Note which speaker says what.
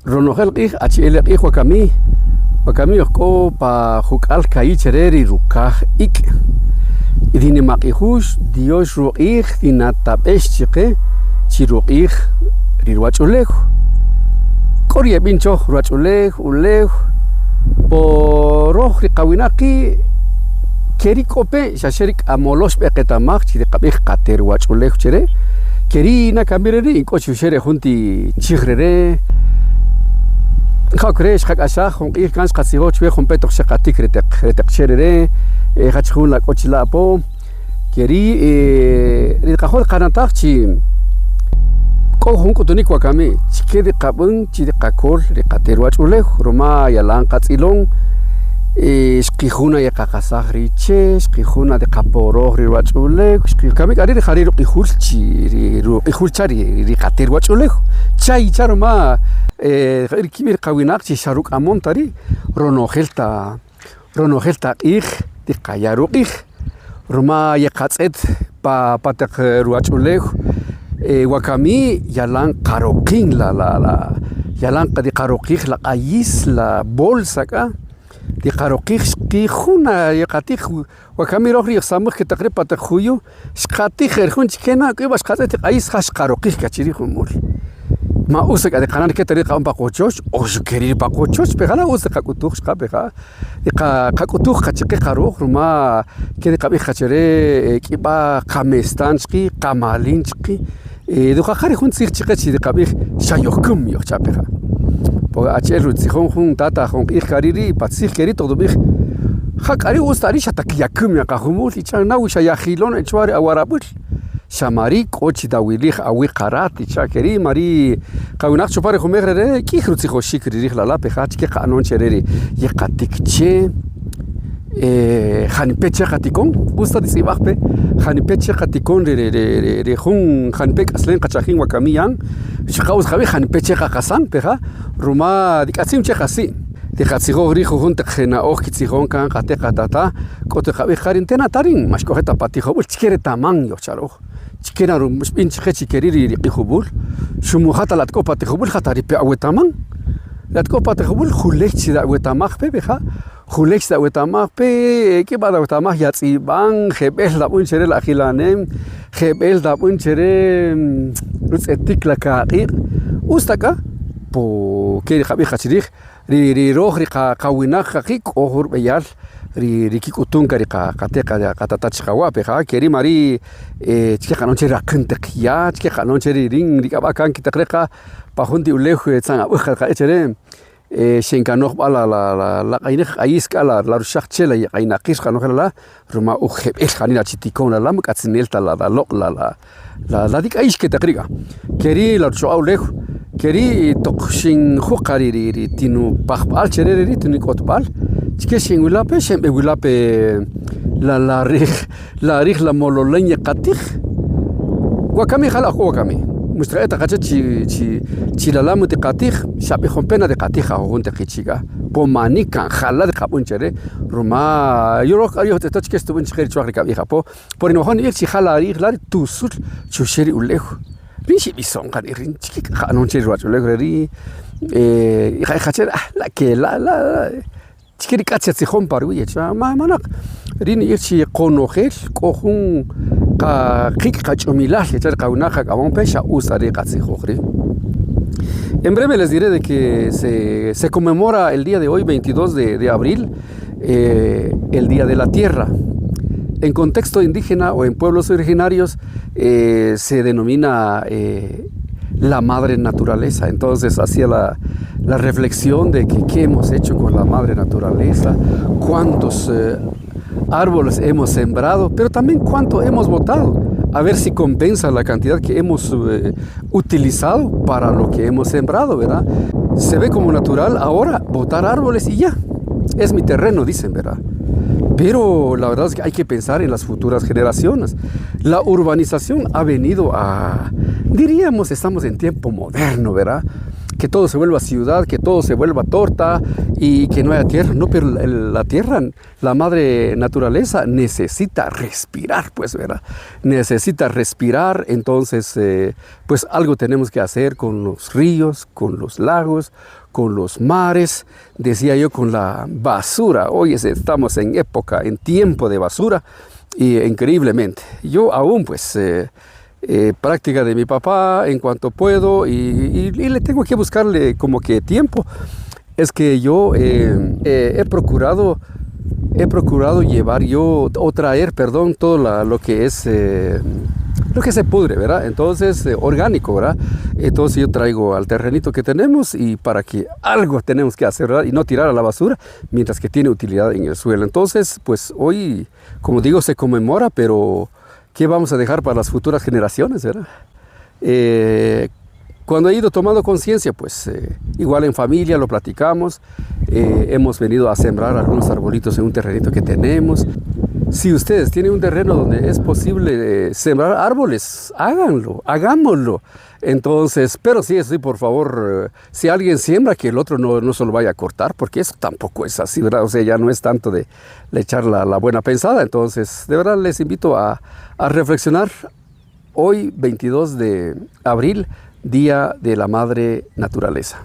Speaker 1: Ronojel HL wakami ko pa hukal kai chereri rukah ik idini maqihush Dios ruih dinatapesh chiqe chiruih rirwachulej koria bincho ruachulej ulej poroj riqawinaqi keri kope shasherik amolos beqetamaj chiriqabij qater wachulej chere keri na kamireri inkochu shere junti chigrere خاكريش خاك أشاخ خنقيه كانش قصيهوش شوي خنبيتو خشقاتيك رتق شيري خاتشخون لا كوتش لا بو كيري ريقاخود قانتاخ تشي كل هونكو تونيك وكامي تشكي قابن تشي قاكول ريقاتيرواج وليه روما يلان قاتيلون شقيخونا يقاقاساخ ريتشي شقيخونا دي قابورو ريواج وليه كامي قاري خاري رقيخول تشي رقيخول تشاري ريقاتيرواج وليه تشاي تشارما كبير قويناق تي شاروك امون تاري رونوخيلتا إيخ دي قايارو إيخ رما يقاصد باتق رواجوليخ وكامي يلان قاروكين لا يلان قدي قاروكيخ لا قايس لا بولسكا دي قاروكيخ شقيخونا يقاتيخ وكامي روخري يسامخ تقريبا تخويو شقاتيخ خيرخون كينا كيباش قاتي قايس خاش قاروكيخ كاتشيري خمول ما أوسك هذا قناة كتريقة أم باقوتشوش أو شكري باقوتشوش بخلا أوسك كاكوتوخ شقا بخا كاكوتوخ خاتشقي قاروخ رما كذي قبي خاتشري كيبا قامستان شقي قامالين شقي دوخا خاري خون تسيخ شقي شدي قبي شايوكم يوخشا بخا بوغا أتشيرو تسيخون خون تاتا خون إيخ كاريري باتسيخ كري تغدو بيخ خاكاري أوستاري شاتاكياكم يقا خمول إيشان ناو شاياخيلون إنشواري أورابول شماري كوتشي داويليخ أوي قارات تشاكري ماري قاوناق شوفاري خميغرة كي خروتي خوشي كريريخ لالا بخاتش كي قانون شريري يقاتيك تشي خاني بيتشي قاتيكون بوستا دي سيباخ بي خاني بيتشي قاتيكون ري خون خاني بيك أصلين قاتشاخين وكاميان شخاوز خاوي خاني بيتشي قاقاسان بخا روما ديك أسيم تشي قاسي دي قاتسيغو ريخو هون تخينا أوخ كتسيغون كان قاتي قاتاتا كوتو خاوي خارنتنا تارين مشكو هتا باتيخو بول تشكيري تامان يوشاروخ كنا رو مش بين شخصي كريري يقبل شو مو خاطر لا تكوبا تقبل خاطر يبي أو تمام لا تكوبا تقبل خليك شيء أو تمام بخا خليك شيء أو تمام كي بعد أو تمام ياتي بان خبيل دابون شري الأخيلانهم خبيل دابون شري رتيك لكاقيق وستكا بو كي خبي خشريخ ري روح ري قاوينا خقيق أوهر بيال ريكي كوتون كاريكا كاتيكا كاتاتش خوا بخا كيري ماري تشكي قانون شري راكنتكيا تشكي قانون شري رين ريكا باكان كي تقريقا باخوندي وليخ تسان وخا قايتري شينكانوخ بالا لا قاينخ ايسكا لا رشاخ تشلا قايناقيس قانوخ لا رما اوخيب ايش خانينا تشتيكون لا مكاتسنيلتا لا لوق لا ديك ايش كي تقريقا كيري لا رشو اوليخ كيري تقشين خو قاريري تينو باخبال شريري تينو كوتبال تكشين ولا بشم ولا ب لا ريخ لا مولولين قاتيخ وكامي خلق وكامي مستريت قاتش تشي لا متقاتيخ شابي خمبنا دي قاتيخ هو انت قيتشيغا بوماني كان خلا دي قابون شري روما يروك ايو تتشكست بن خير تشوخري كابي خابو بورينو هون يرشي خلا ريخ لا توسل شو شري وليخ ريشي بيسون كان يرين تشكي قانون شري واتو لغري خاطر لا كي لا تشكي كاتشي تخون باروي ما منق رين يرشي قونوخيل كوخون قيق قاچوميلا يتر قاوناخ قاون بيشا اوساري قاتسي خوخري. En breve les diré de que se conmemora el día de hoy, 22 de abril, el Día de la Tierra. En contexto indígena o en pueblos originarios se denomina la madre naturaleza. Entonces hacía la reflexión de que qué hemos hecho con la madre naturaleza, cuántos árboles hemos sembrado, pero también cuánto hemos botado. A ver si compensa la cantidad que hemos utilizado para lo que hemos sembrado, ¿verdad? Se ve como natural ahora botar árboles y ya. Es mi terreno, dicen, ¿verdad? Pero la verdad es que hay que pensar en las futuras generaciones. La urbanización ha venido a, diríamos, estamos en tiempo moderno, ¿verdad? que todo se vuelva ciudad, que todo se vuelva torta y que no haya tierra. No, pero la tierra, la madre naturaleza necesita respirar, pues, ¿verdad? Necesita respirar, entonces, pues algo tenemos que hacer con los ríos, con los lagos, con los mares, decía yo, con la basura. Hoy estamos en época, en tiempo de basura, y increíblemente. Yo aún, pues, práctica de mi papá en cuanto puedo, y le tengo que buscarle como que tiempo. Es que yo he procurado llevar yo, o traer, perdón, todo lo que es... lo que se pudre, ¿verdad? Entonces, orgánico, ¿verdad? Entonces yo traigo al terrenito que tenemos y para que algo tenemos que hacer, ¿verdad? Y no tirar a la basura, mientras que tiene utilidad en el suelo. Entonces, pues hoy, como digo, se conmemora, pero ¿qué vamos a dejar para las futuras generaciones, verdad? Cuando he ido tomando conciencia, pues igual en familia lo platicamos, hemos venido a sembrar algunos arbolitos en un terrenito que tenemos. Si ustedes tienen un terreno donde es posible sembrar árboles, háganlo, hagámoslo. Entonces, pero sí, por favor, si alguien siembra, que el otro no se lo vaya a cortar, porque eso tampoco es así, ¿verdad? O sea, ya no es tanto de echar la buena pensada. Entonces, de verdad les invito a reflexionar. Hoy, 22 de abril, Día de la Madre Naturaleza.